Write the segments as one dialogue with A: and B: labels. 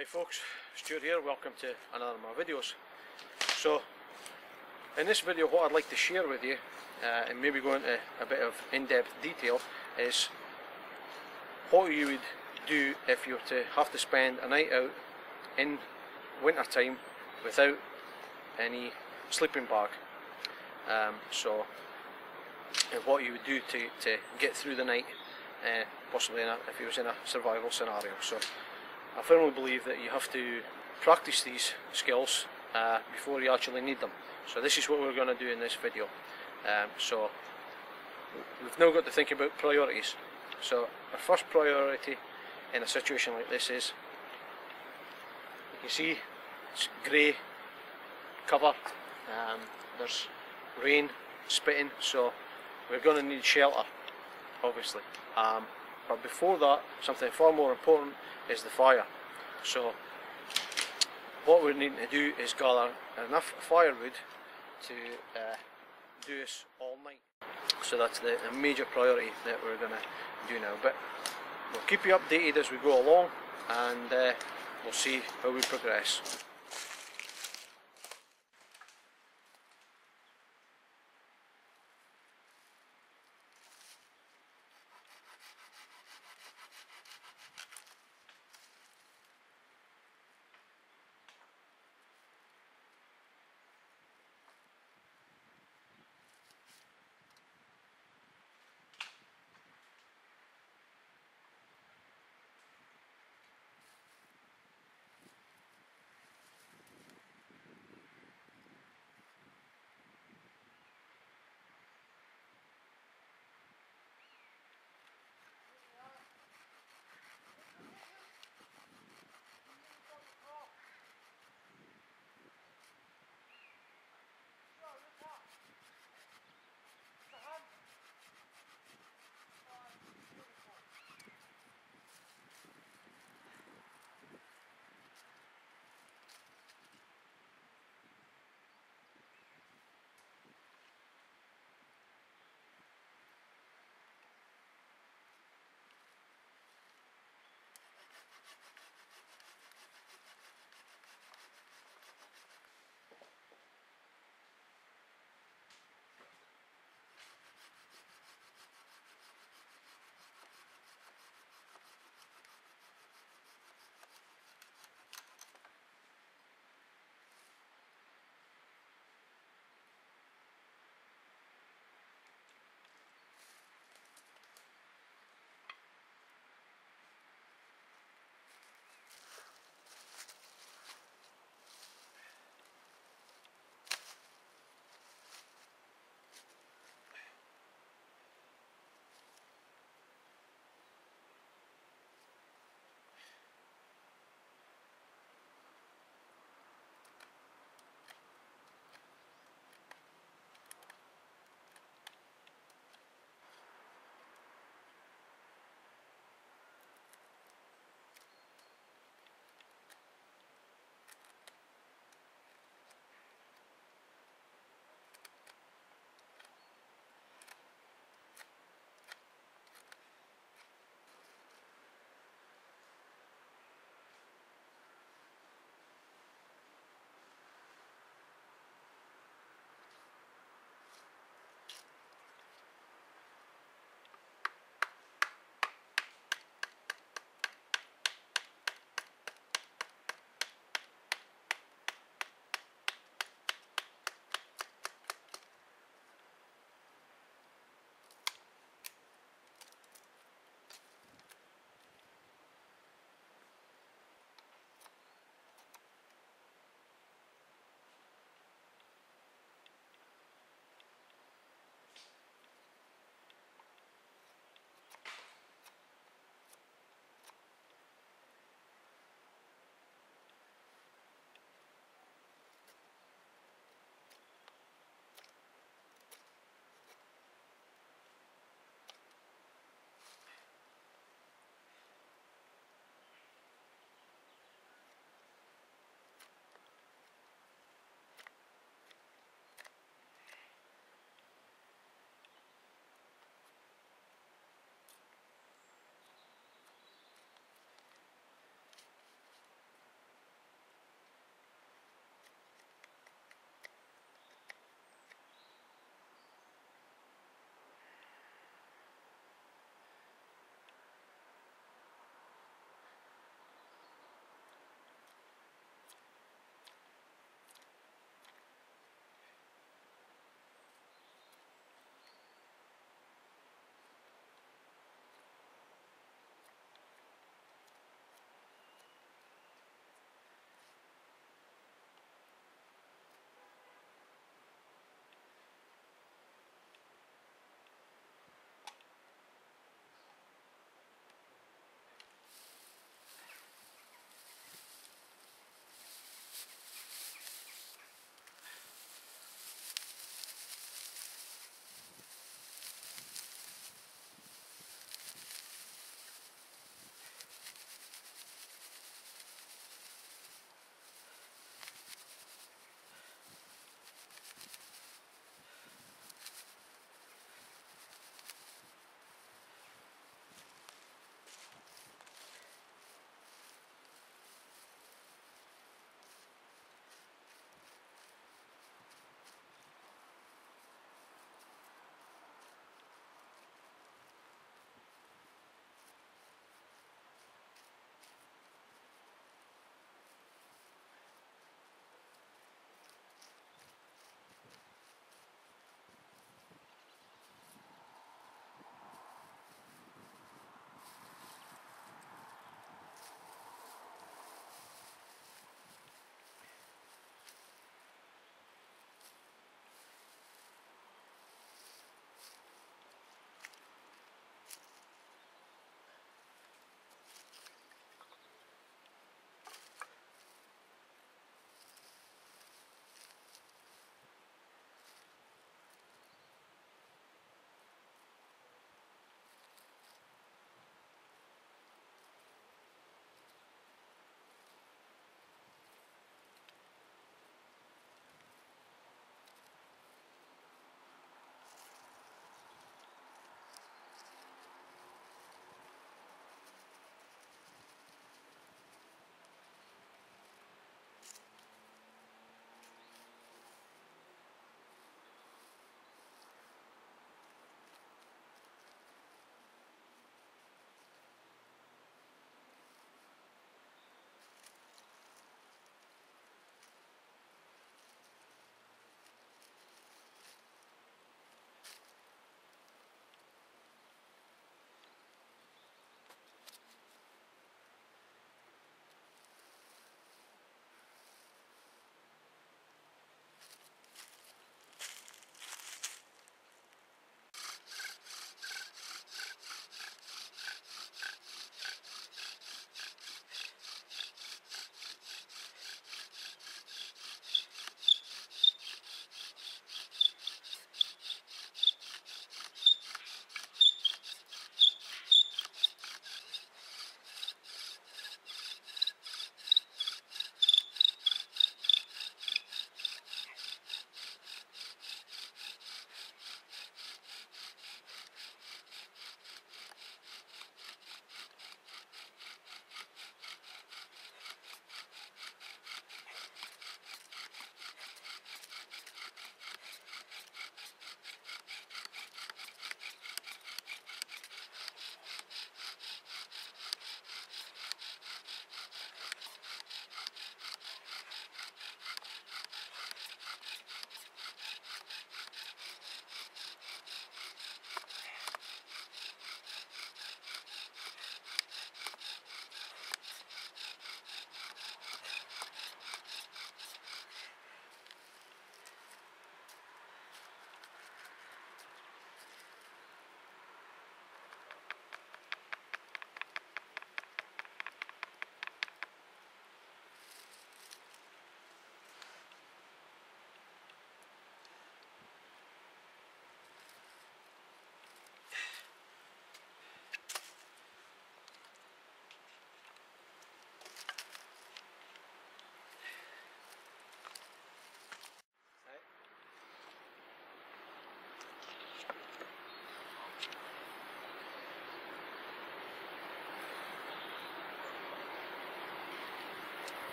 A: Hi folks, Stuart here, welcome to another of my videos. So, in this video what I'd like to share with you, and maybe go into a bit of in-depth detail, is what you would do if you were to have to spend a night out in winter time without any sleeping bag. And what you would do to get through the night, possibly if you was in a survival scenario. So I firmly believe that you have to practice these skills before you actually need them. So this is what we're going to do in this video. So we've now got to think about priorities. So our first priority in a situation like this is, you can see it's grey cover, there's rain spitting, so we're going to need shelter, obviously. But before that, something far more important is the fire. So what we need to do is gather enough firewood to do this all night. So that's the major priority that we're going to do now. But we'll keep you updated as we go along, and we'll see how we progress.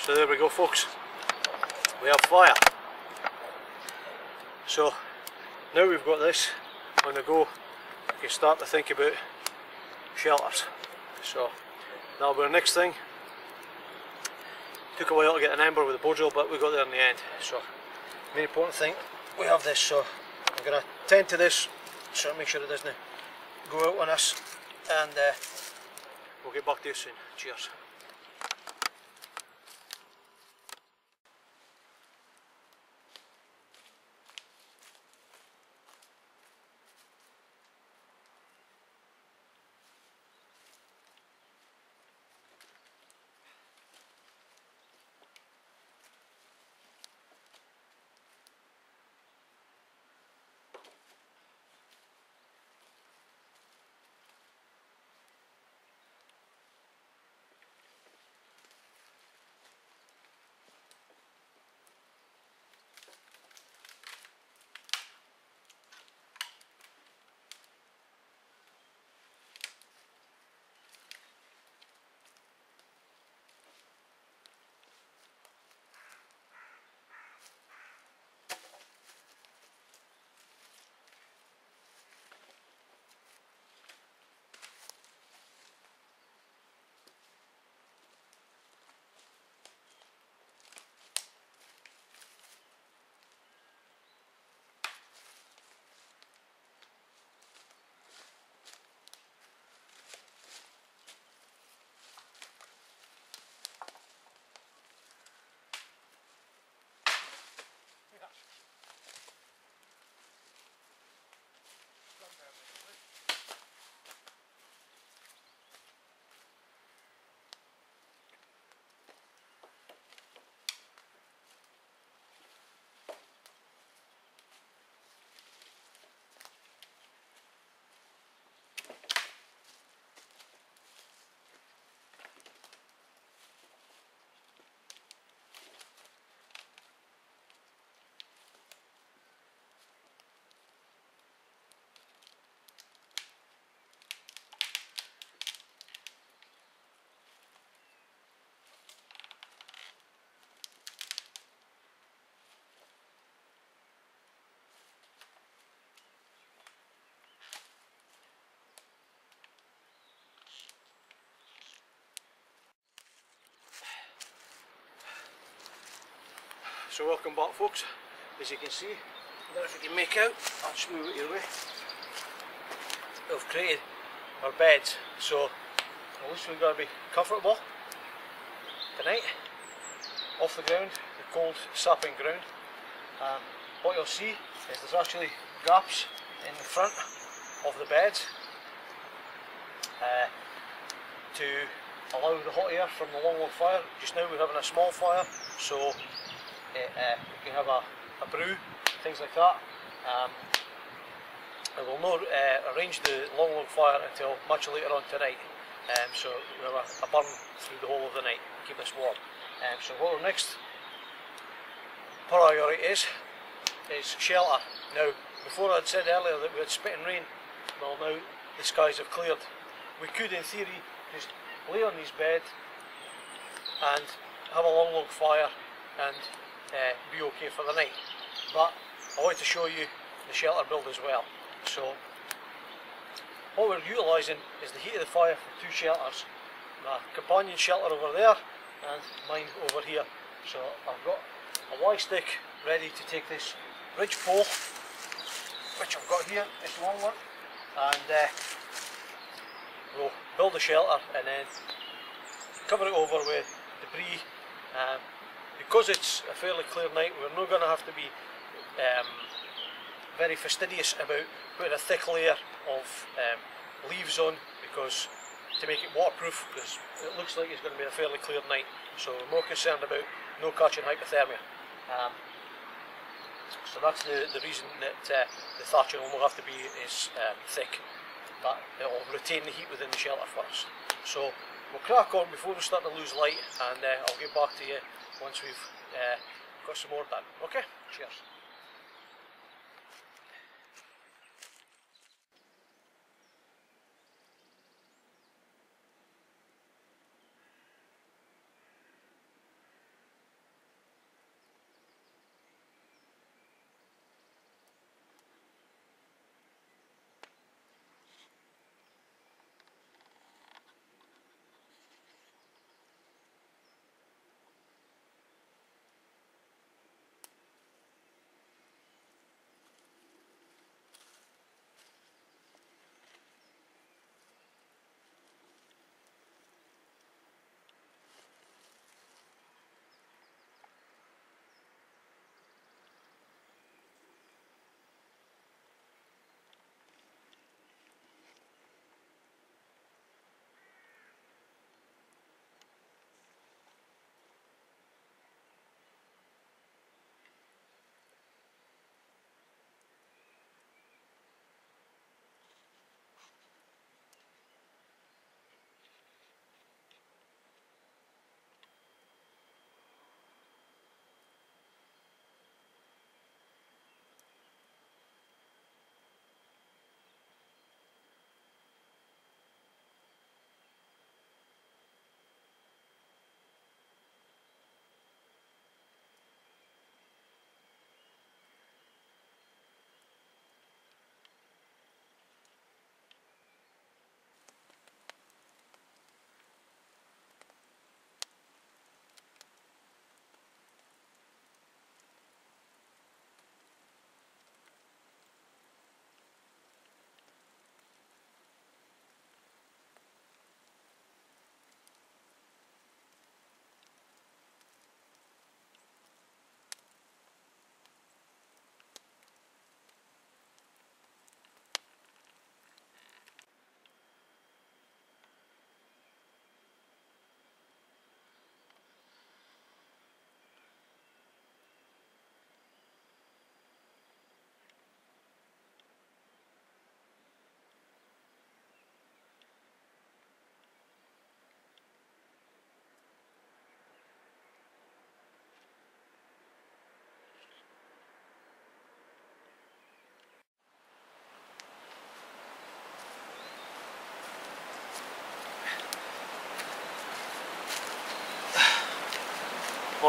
A: So there we go folks, we have fire. So now we've got this on the go, we can start to think about shelters. So that'll be our next thing. Took a while to get an ember with the bow drill, but we got there in the end. So the main important thing, we have this, so I'm going to tend to this so make sure it doesn't go out on us, and we'll get back to you soon. Cheers. So welcome back folks, as you can see, I don't know if you can make out, I'll just move it your way. We've created our beds, so at least we're going to be comfortable tonight, off the ground, the cold sapping ground. What you'll see is there's actually gaps in the front of the beds to allow the hot air from the long log fire. Just now we're having a small fire, so we can have a brew, things like that. I will not arrange the long log fire until much later on tonight, so we have a burn through the whole of the night, keep us warm. So what our next priority is shelter. Now, before I'd said earlier that we had spitting rain, well now the skies have cleared. We could in theory just lay on this bed and have a long log fire and be okay for the night, but I want to show you the shelter build as well. So what we're utilising is the heat of the fire for two shelters, my companion shelter over there and mine over here. So I've got a Y stick ready to take this ridge pole, which I've got here, this long one, and we'll build a shelter and then cover it over with debris. Because it's a fairly clear night, we're not going to have to be very fastidious about putting a thick layer of leaves on, because to make it waterproof, because it looks like it's going to be a fairly clear night, so we're more concerned about no catching hypothermia. So that's the reason that the thatching will have to be is thick, but it will retain the heat within the shelter first. So we'll crack on before we start to lose light, and I'll get back to you once we've got some more done. Okay, cheers.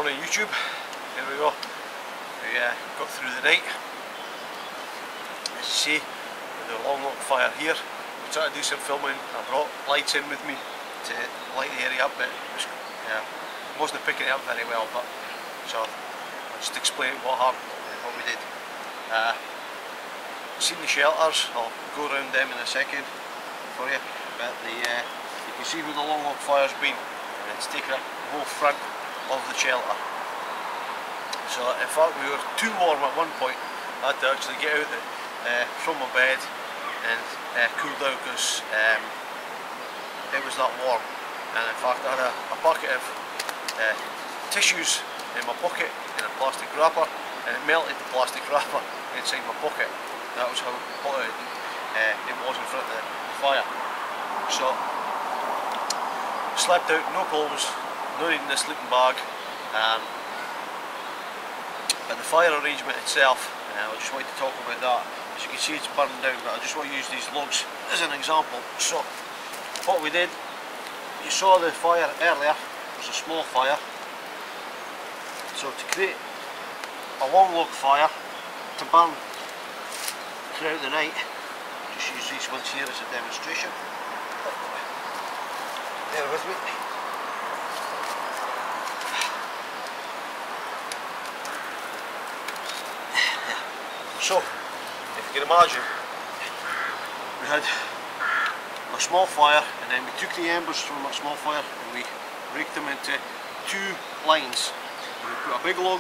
A: morning YouTube. Here we go. We got through the night. As you see, with the long log fire here. We tried to do some filming. I brought lights in with me to light the area up, but it was, wasn't picking it up very well. But so I'll just explain what happened and what we did. Seen the shelters. I'll go around them in a second for you. But the you can see where the long log fire's been, and it's taken up the whole front of the shelter. So in fact we were too warm at one point. I had to actually get out from my bed and cool down because it was that warm. And in fact I had a bucket of tissues in my pocket in a plastic wrapper, and it melted the plastic wrapper inside my pocket. That was how hot it was in front of the fire. So slept out, no problems, no needing a sleeping bag. But the fire arrangement itself, I just wanted to talk about that. As you can see, it's burning down, but I just want to use these logs as an example. So what we did, you saw the fire earlier, it was a small fire. So to create a long log fire to burn throughout the night, just use these ones here as a demonstration. Bear with me. So, if you can imagine, we had a small fire, and then we took the embers from that small fire and we raked them into two lines. And we put a big log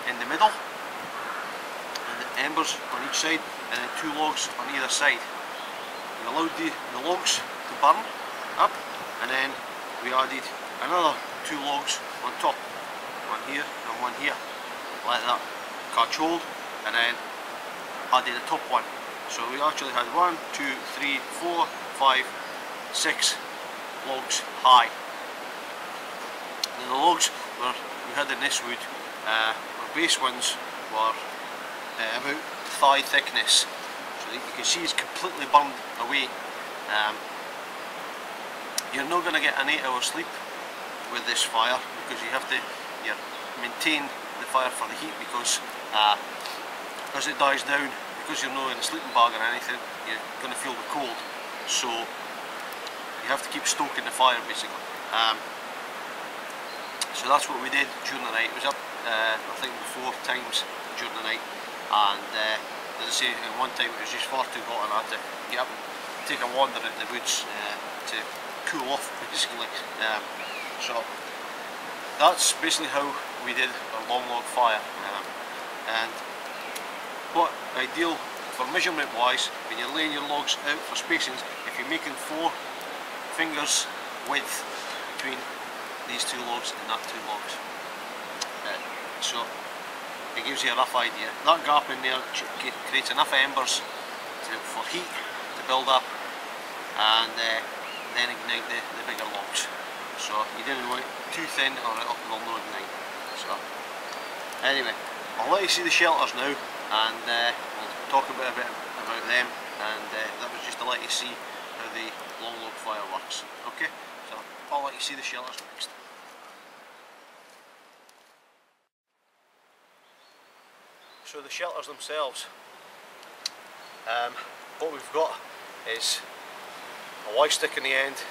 A: in the middle, and the embers on each side, and then two logs on either side. We allowed the logs to burn up, and then we added another two logs on top, one here and one here, like that, catch hold, and then added the top one. So we actually had 1, 2, 3, 4, 5, 6 logs high. Now the logs we had in this wood, our base ones were about thigh thickness, so you can see it's completely burned away. You're not going to get an 8-hour sleep with this fire, because you have to maintain the fire for the heat, because as it dies down, because you're not in a sleeping bag or anything, you're going to feel the cold, so you have to keep stoking the fire basically. So that's what we did during the night. It was up I think 4 times during the night, and as I say, at one time it was just far too hot and I had to get up and take a wander in the woods to cool off basically. So that's basically how we did a long log fire. And what ideal for measurement wise, when you're laying your logs out for spacings, if you're making 4 fingers width between these 2 logs and that 2 logs, so it gives you a rough idea. That gap in there creates enough embers for heat to build up, and then ignite the bigger logs. So you didn't want it too thin or it'll not ignite. So anyway, I'll let you see the shelters now, and we'll talk a bit about them, and that was just to let you see how the long log fire works. Okay, so I'll let you see the shelters next. So the shelters themselves, what we've got is a Y stick in the end,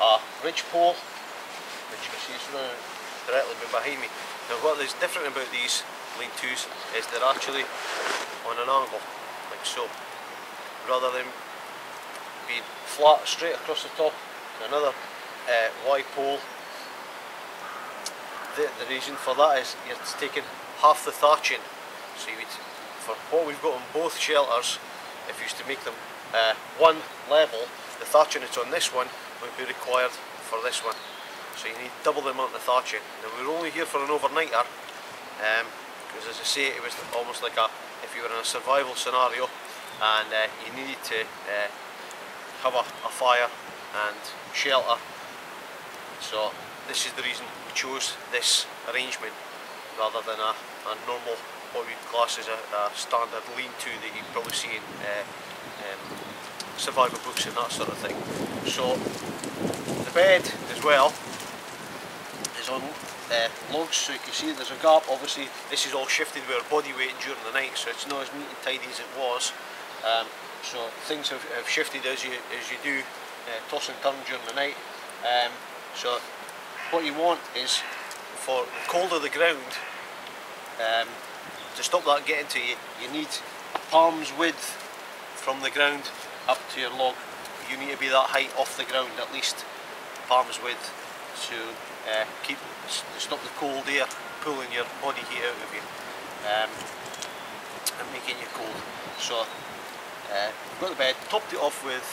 A: a ridge pole, which you can see is running directly behind me. Now what is different about these lean-tos is they're actually on an angle, like so, rather than being flat straight across the top. Another Y pole, the reason for that is you're taking half the thatching. So you would, for what we've got on both shelters, if you used to make them one level, the thatching that's on this one would be required for this one. So you need double the amount of thatching. Now we're only here for an overnighter, because as I say, it was almost like if you were in a survival scenario and you needed to have a fire and shelter. So this is the reason we chose this arrangement rather than a normal, what we class as a standard lean-to that you'd probably see in survival books and that sort of thing. So the bed as well is is on logs, so you can see there's a gap. Obviously this is all shifted with our body weight during the night, so it's not as neat and tidy as it was. So things have shifted as you do toss and turn during the night. So what you want is, for the cold of the ground, to stop that getting to you, you need a palm's width from the ground up to your log. You need to be that height off the ground, at least palm's width, to stop the cold air pulling your body heat out of you and making you cold. So we've got the bed, topped it off with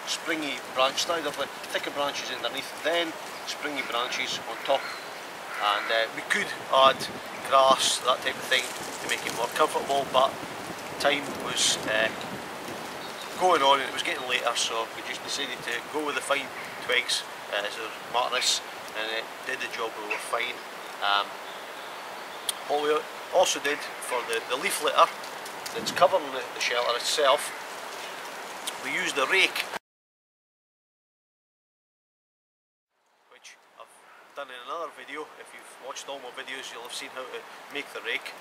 A: springy branch, started off with thicker branches underneath, then springy branches on top, and we could add grass, that type of thing, to make it more comfortable, but time was going on and it was getting later, so we just decided to go with the fine twigs as our mattress, and it did the job. We were fine. What we also did for the leaf litter that's covering the shelter itself, we used a rake, which I've done in another video. If you've watched all my videos, you'll have seen how to make the rake.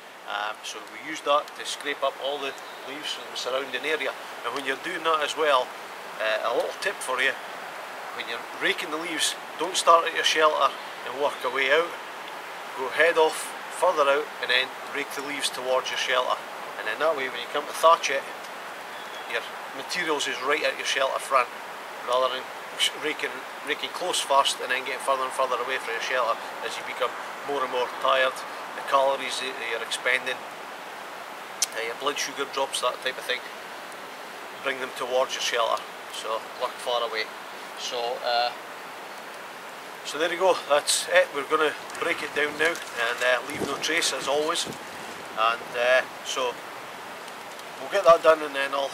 A: So we used that to scrape up all the leaves from the surrounding area. And when you're doing that as well, a little tip for you: when you're raking the leaves, don't start at your shelter and work your way out. Go head off further out and then rake the leaves towards your shelter, and then that way when you come to thatch it, your materials is right at your shelter front, rather than raking close first and then getting further and further away from your shelter as you become more and more tired. The calories that you're expending, your blood sugar drops, that type of thing. Bring them towards your shelter, so work far away. So so there you go, that's it. We're going to break it down now and leave no trace as always, and so we'll get that done, and then I'll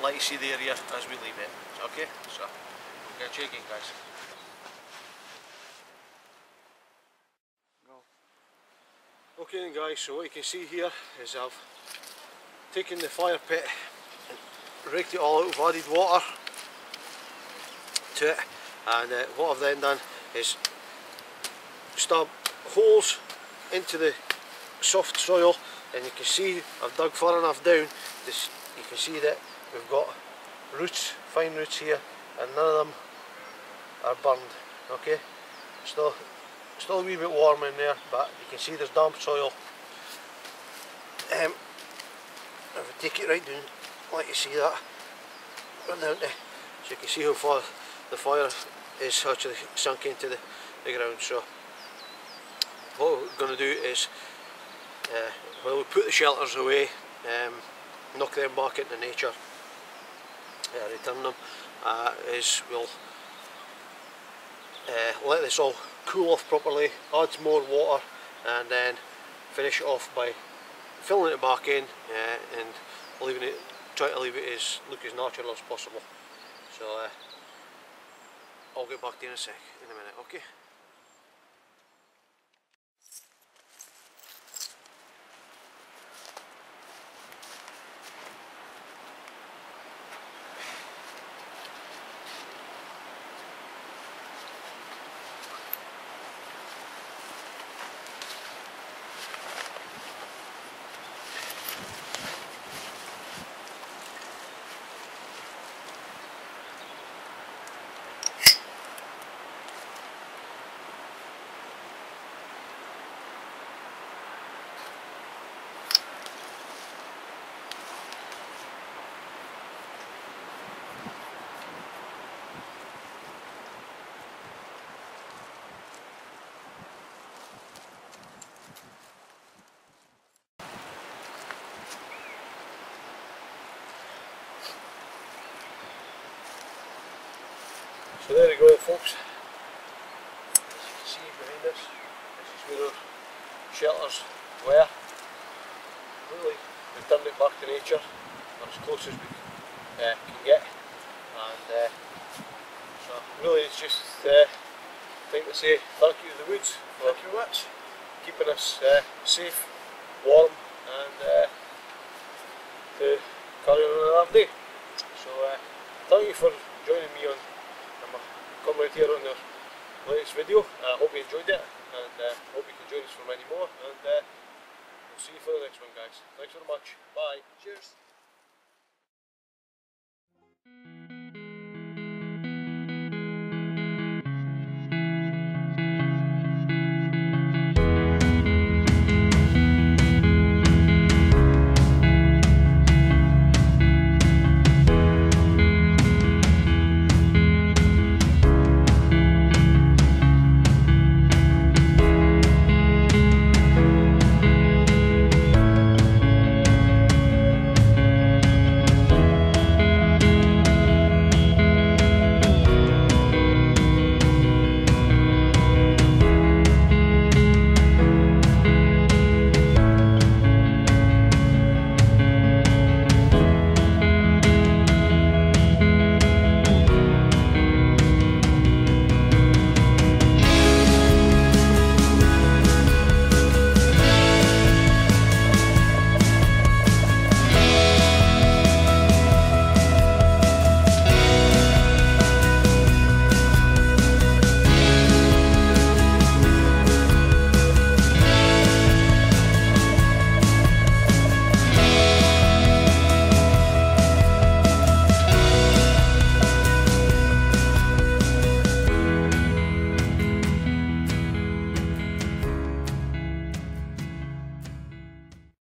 A: let you see the area as we leave it. Okay, so we'll get you again, guys. Okay then guys, so what you can see here is I've taken the fire pit and raked it all out. I've added water to it, and what I've then done is stab holes into the soft soil, and you can see I've dug far enough down, you can see that we've got roots, fine roots here, and none of them are burned. Okay, still a wee bit warm in there, but you can see there's damp soil. If I take it right down, let you see that, run down there, so you can see how far the fire is actually sunk into the ground. So what we're going to do is, while we put the shelters away, knock them back into nature, return them, is we'll let this all cool off properly, add some more water, and then finish it off by filling it back in and leaving it, try to leave it look as natural as possible. So I'll get back to you in a minute, okay? So there you go, folks. As you can see behind us, this is where our shelters were. Really, we've turned it back to nature, or as close as we can get. And so really it's just time to say thank you to the woods for keeping us safe, warm, and to carry on another day. So thank you for joining me on come right here on our
B: latest video. I hope you enjoyed it, and hope you can join us for many more, and we'll see you for the next one, guys. Thanks very much. Bye.
C: Cheers.